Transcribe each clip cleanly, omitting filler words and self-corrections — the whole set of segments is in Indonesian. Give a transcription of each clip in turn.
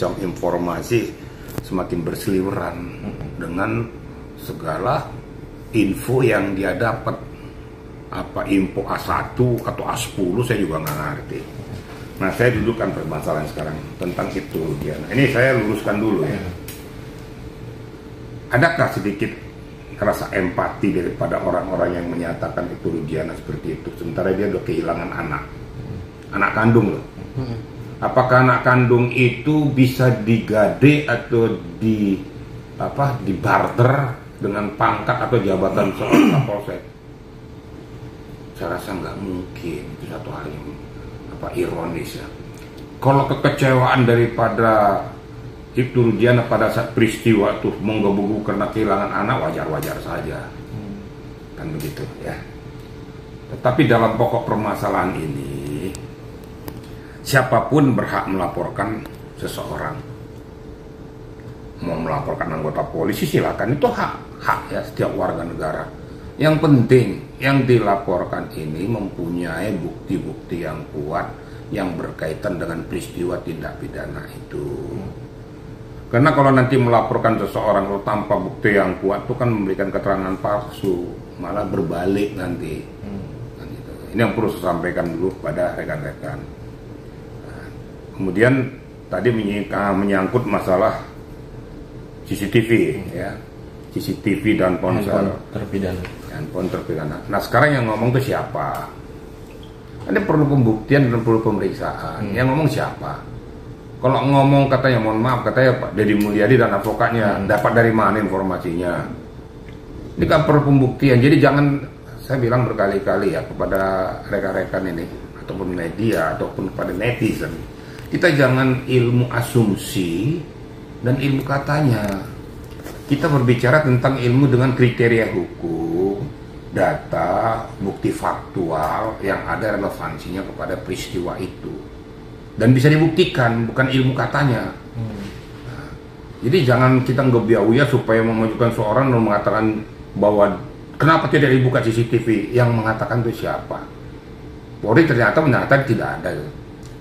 macam informasi semakin berseliweran dengan segala info yang dia dapat. Apa info A1 atau A10 saya juga nggak ngerti. Nah, saya dudukkan permasalahan sekarang tentang itu dia. Nah, ini saya luruskan dulu ya. Adakah sedikit rasa empati daripada orang-orang yang menyatakan itu Rudiana seperti itu, sementara dia udah kehilangan anak kandung loh. Apakah anak kandung itu bisa digade atau dibarter dengan pangkat atau jabatan seorang kapolsek? Saya rasa nggak mungkin, itu satu hal yang ironis ya. Kalau kekecewaan daripada Ibtu Rudiana pada saat peristiwa itu menggebu-gebu karena kehilangan anak, wajar-wajar saja, kan begitu ya. Tetapi dalam pokok permasalahan ini, siapapun berhak melaporkan seseorang. Mau melaporkan anggota polisi silakan, itu hak ya setiap warga negara. Yang penting yang dilaporkan ini mempunyai bukti-bukti yang kuat yang berkaitan dengan peristiwa tindak pidana itu. Karena kalau nanti melaporkan seseorang tanpa bukti yang kuat itu kan memberikan keterangan palsu, malah berbalik nanti. Ini yang perlu saya sampaikan dulu pada rekan-rekan. Kemudian tadi menyangkut masalah CCTV ya. CCTV dan ponsel terpidana. Nah, sekarang yang ngomong itu siapa? Ada perlu pembuktian dan perlu pemeriksaan. Yang ngomong siapa? Kalau ngomong katanya, mohon maaf, katanya Pak Deddy Mulyadi dan advokatnya, dapat dari mana informasinya? Ini kan perlu pembuktian. Jadi jangan, saya bilang berkali-kali ya kepada rekan-rekan ini, ataupun media, ataupun kepada netizen, kita jangan ilmu asumsi dan ilmu katanya. Kita berbicara tentang ilmu dengan kriteria hukum, data, bukti faktual yang ada relevansinya kepada peristiwa itu. Dan bisa dibuktikan, bukan ilmu katanya. Nah, jadi jangan kita ngebiauya supaya memajukan seorang dan mengatakan bahwa kenapa tidak dibuka CCTV, yang mengatakan itu siapa. Polri ternyata menyatakan tidak ada.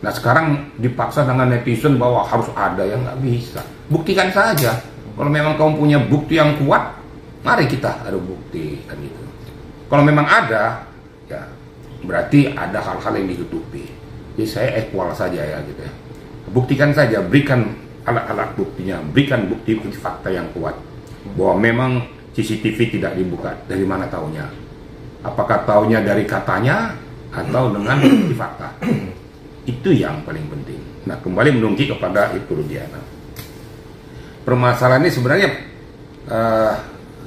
Nah, sekarang dipaksa dengan netizen bahwa harus ada, yang nggak bisa. Buktikan saja. Kalau memang kamu punya bukti yang kuat, mari kita ada bukti kan gitu. Kalau memang ada, ya berarti ada hal-hal yang ditutupi. Jadi saya equal saja ya gitu ya. Buktikan saja, berikan alat-alat buktinya, berikan bukti-bukti fakta yang kuat bahwa memang CCTV tidak dibuka. Dari mana taunya? Apakah taunya dari katanya atau dengan bukti fakta? Itu yang paling penting. Nah, kembali menunggu kepada Ibtu Rudiana. Permasalahan ini sebenarnya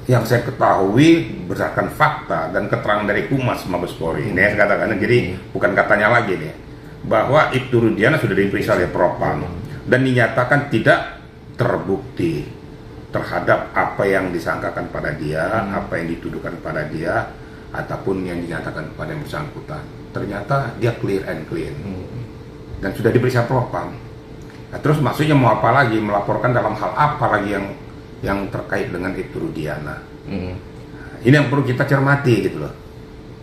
yang saya ketahui berdasarkan fakta dan keterangan dari Humas Mabes Polri. Ini saya katakan, jadi bukan katanya lagi nih, bahwa Ibtu Rudiana sudah diperiksa oleh Propam dan dinyatakan tidak terbukti terhadap apa yang disangkakan pada dia, apa yang dituduhkan pada dia, ataupun yang dinyatakan pada yang bersangkutan. Ternyata dia clear and clean dan sudah diperiksa Propam. Nah, terus maksudnya mau apa lagi, melaporkan dalam hal apa lagi yang terkait dengan Ibtu Rudiana? Ini yang perlu kita cermati gitu loh.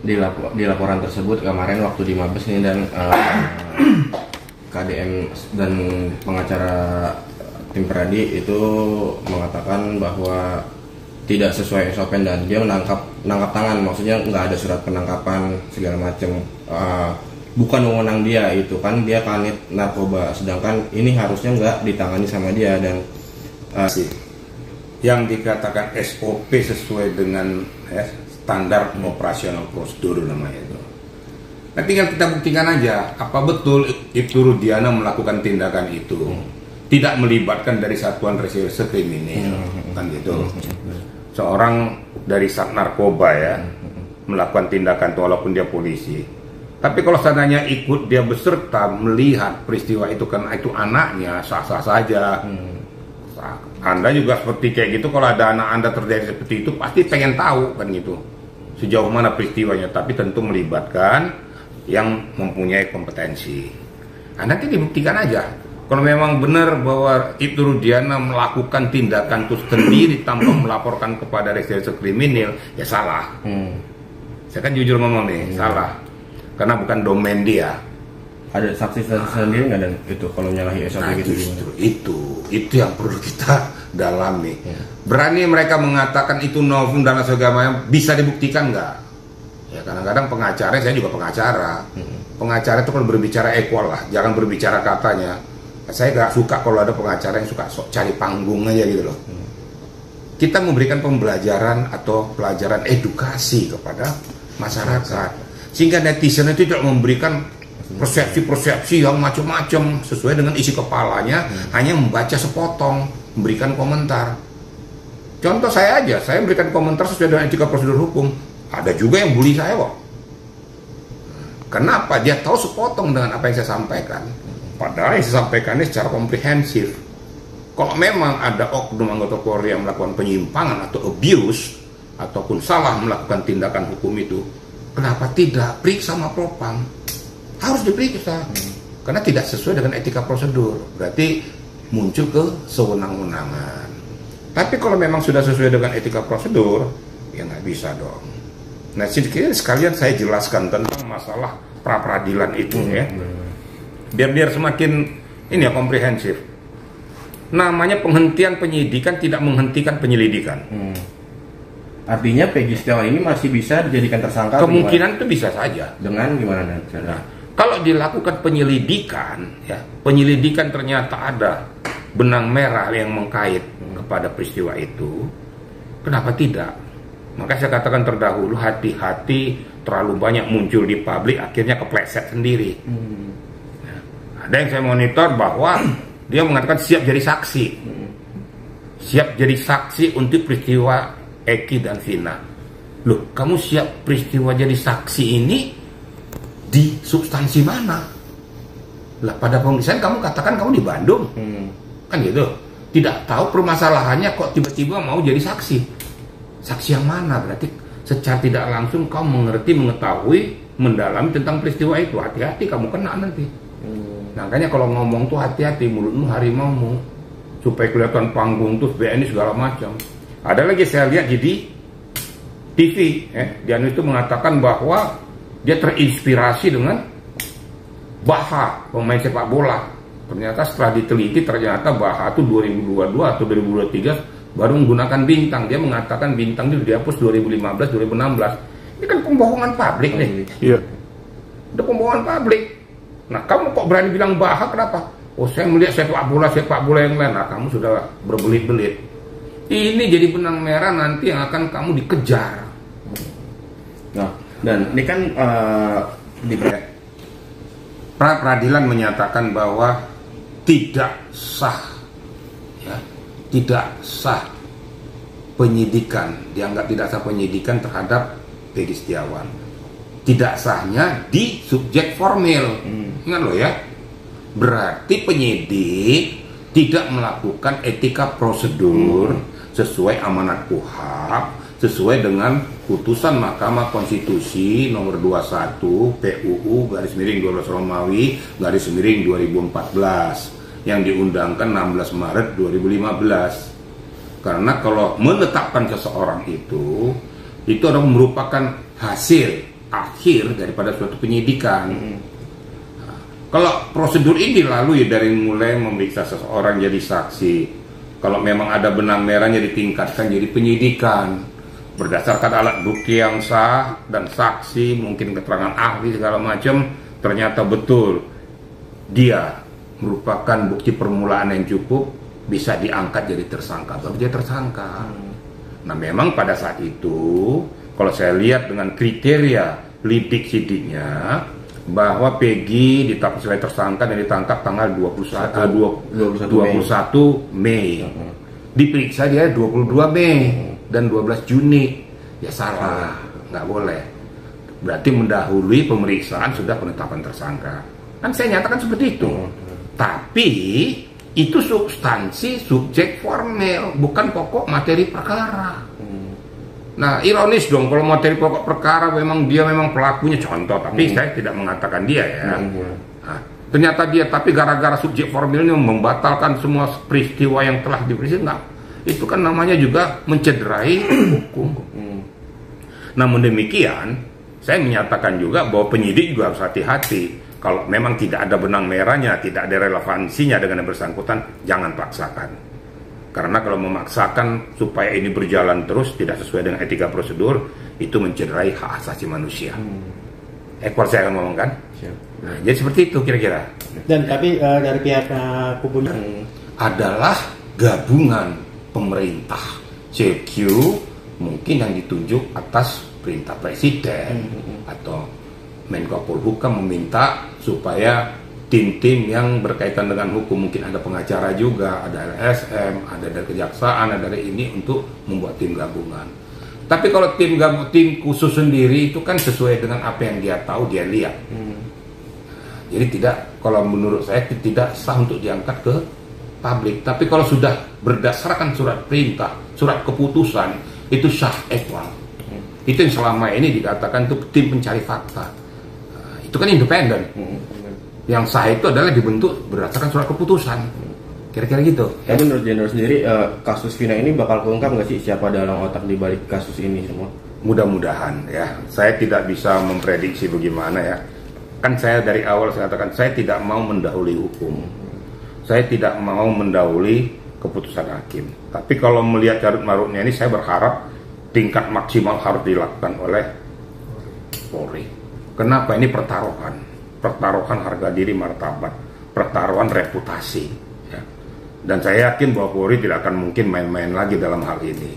Di laporan tersebut kemarin waktu di Mabes nih, dan KDM dan pengacara tim Pradi itu mengatakan bahwa tidak sesuai SOP dan dia menangkap tangan, maksudnya nggak ada surat penangkapan segala macam. Bukan wewenang dia, itu kan dia kanit narkoba, sedangkan ini harusnya nggak ditangani sama dia. Dan yang dikatakan SOP sesuai dengan standar operasional prosedur namanya itu. Nah, tinggal kita buktikan aja apa betul Ibtu Rudiana melakukan tindakan itu, tidak melibatkan dari satuan reserse kriminal kan gitu. Seorang dari Sat Narkoba ya melakukan tindakan itu walaupun dia polisi. Tapi kalau seandainya ikut dia beserta melihat peristiwa itu karena itu anaknya, sah-sah saja. Anda juga seperti kayak gitu, kalau ada anak Anda terjadi seperti itu pasti pengen tahu kan gitu sejauh mana peristiwanya, tapi tentu melibatkan yang mempunyai kompetensi. Nanti dibuktikan aja. Kalau memang benar bahwa Ibtu Rudiana melakukan tindakan itu sendiri tanpa melaporkan kepada reserse kriminal, ya salah. Saya kan jujur ngomong nih, salah. Karena bukan domain dia. Ada saksi sendiri nggak dan itu kalau nyalahi SOP gitu? Justru itu itu yang perlu kita dalami. Berani mereka mengatakan itu novum dan sebagainya, bisa dibuktikan nggak? Ya kadang-kadang pengacara, saya juga pengacara. Pengacara itu kalau berbicara equal lah, jangan berbicara katanya. Saya nggak suka kalau ada pengacara yang suka sok cari panggung aja gitu loh. Kita memberikan pembelajaran atau pelajaran edukasi kepada masyarakat, sehingga netizen itu tidak memberikan persepsi-persepsi yang macam-macam sesuai dengan isi kepalanya, hanya membaca sepotong, memberikan komentar. Contoh saya aja, saya memberikan komentar sesuai dengan etika prosedur hukum. Ada juga yang bully saya kok. Kenapa? Dia tahu sepotong dengan apa yang saya sampaikan. Padahal yang saya sampaikan ini secara komprehensif. Kalau memang ada oknum anggota Polri yang melakukan penyimpangan atau abuse, ataupun salah melakukan tindakan hukum itu, kenapa tidak periksa sama propam? Harus diperiksa, karena tidak sesuai dengan etika prosedur. Berarti muncul ke sewenang-wenangan. Tapi kalau memang sudah sesuai dengan etika prosedur, ya nggak bisa dong. Nah, sekalian saya jelaskan tentang masalah pra-peradilan itu ya, biar semakin ini ya komprehensif. Namanya penghentian penyidikan tidak menghentikan penyelidikan. Artinya Peggy Setiawan ini masih bisa dijadikan tersangka? Kemungkinan itu bisa saja. Dengan gimana? Nah, kalau dilakukan penyelidikan, ya penyelidikan ternyata ada benang merah yang mengkait kepada peristiwa itu, kenapa tidak? Maka saya katakan terdahulu, hati-hati terlalu banyak muncul di publik, akhirnya kepleset sendiri. Nah, ada yang saya monitor bahwa dia mengatakan siap jadi saksi, siap jadi saksi untuk peristiwa Eki dan Vina. Loh, kamu siap peristiwa jadi saksi ini di substansi mana? Lah pada pemeriksaan kamu katakan kamu di Bandung, kan gitu. Tidak tahu permasalahannya kok tiba-tiba mau jadi saksi. Saksi yang mana? Berarti secara tidak langsung kau mengerti, mengetahui, mendalami tentang peristiwa itu. Hati-hati kamu kena nanti. Makanya kalau ngomong tuh hati-hati, mulutmu harimaumu, supaya kelihatan panggung tuh BNI segala macam. Ada lagi saya lihat di TV, dia itu mengatakan bahwa dia terinspirasi dengan Baha, pemain sepak bola. Ternyata setelah diteliti, ternyata Baha itu 2022 atau 2023 baru menggunakan bintang. Dia mengatakan bintang itu dihapus 2015, 2016. Ini kan pembohongan publik nih. Iya. Itu pembohongan publik. Nah, kamu kok berani bilang Baha, kenapa? Oh, saya melihat sepak bola yang lain. Nah, kamu sudah berbelit-belit. Ini jadi benang merah nanti yang akan kamu dikejar. Nah, dan ini kan di pra-peradilan menyatakan bahwa tidak sah, ya, tidak sah penyidikan, dianggap tidak sah penyidikan terhadap Peggy Setiawan. Tidak sahnya di subjek formil. Ingat loh ya, berarti penyidik tidak melakukan etika prosedur sesuai amanat KUHP, sesuai dengan putusan Mahkamah Konstitusi nomor 21 PUU /12 Romawi /2014 yang diundangkan 16 Maret 2015. Karena kalau menetapkan seseorang itu adalah merupakan hasil akhir daripada suatu penyidikan. Kalau prosedur ini dilalui dari mulai memeriksa seseorang jadi saksi, kalau memang ada benang merahnya ditingkatkan jadi penyidikan berdasarkan alat bukti yang sah dan saksi, mungkin keterangan ahli segala macam, ternyata betul dia merupakan bukti permulaan yang cukup, bisa diangkat jadi tersangka, baru dia tersangka. Nah, memang pada saat itu kalau saya lihat dengan kriteria lidik sidiknya bahwa Peggy ditetapkan sebagai tersangka dan ditangkap tanggal 21 Mei. Diperiksa dia 22 Mei dan 12 Juni. Ya salah, nggak boleh. Berarti mendahului pemeriksaan sudah penetapan tersangka. Kan saya nyatakan seperti itu. Tapi itu substansi subjek formel, bukan pokok materi perkara. Nah, ironis dong kalau materi pokok perkara memang dia memang pelakunya, contoh, tapi saya tidak mengatakan dia ya. Nah, ternyata dia, tapi gara-gara subjek formilnya membatalkan semua peristiwa yang telah diperiksa, enggak. Itu kan namanya juga mencederai hukum. Namun demikian, saya menyatakan juga bahwa penyidik juga harus hati-hati. kalau memang tidak ada benang merahnya, tidak ada relevansinya dengan yang bersangkutan, jangan paksakan. Karena kalau memaksakan supaya ini berjalan terus tidak sesuai dengan etika prosedur, itu mencederai hak asasi manusia. Ekor saya akan ngomong kan? Nah, jadi seperti itu kira-kira. Dan tapi dari pihak kubunya adalah gabungan pemerintah, CQ mungkin yang ditunjuk atas perintah presiden atau Menko Polhukam meminta supaya tim-tim yang berkaitan dengan hukum, mungkin ada pengacara juga, ada LSM, ada dari kejaksaan, ada dari ini untuk membuat tim gabungan. Tapi kalau tim khusus sendiri itu kan sesuai dengan apa yang dia tahu, dia lihat. Jadi tidak, kalau menurut saya tidak sah untuk diangkat ke publik. Tapi kalau sudah berdasarkan surat perintah, surat keputusan, itu sah equal. Itu yang selama ini dikatakan itu tim pencari fakta. Itu kan independen. Yang sah itu adalah dibentuk berdasarkan surat keputusan. Kira-kira gitu. Tapi menurut Jenderal sendiri, kasus Vina ini bakal keungkap nggak sih siapa dalam otak di balik kasus ini semua? Mudah-mudahan ya. Saya tidak bisa memprediksi bagaimana ya. Kan saya dari awal saya katakan saya tidak mau mendahului hukum. Saya tidak mau mendahului keputusan hakim. Tapi kalau melihat carut marutnya ini, saya berharap tingkat maksimal harus dilakukan oleh Polri. Kenapa? Ini pertaruhan harga diri martabat, pertaruhan reputasi. Ya. Dan saya yakin bahwa Polri tidak akan mungkin main-main lagi dalam hal ini.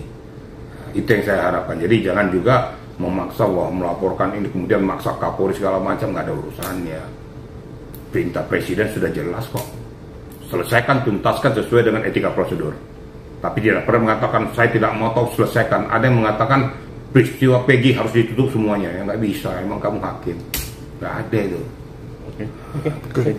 Itu yang saya harapkan. Jadi jangan juga memaksa melaporkan ini kemudian maksa Kapolri segala macam, nggak ada urusannya. Perintah presiden sudah jelas kok. Selesaikan, tuntaskan sesuai dengan etika prosedur. Tapi tidak pernah mengatakan saya tidak mau tahu, selesaikan. Ada yang mengatakan peristiwa Peggy harus ditutup semuanya. Ya nggak bisa, emang kamu hakim. Nggak ada itu. Oke.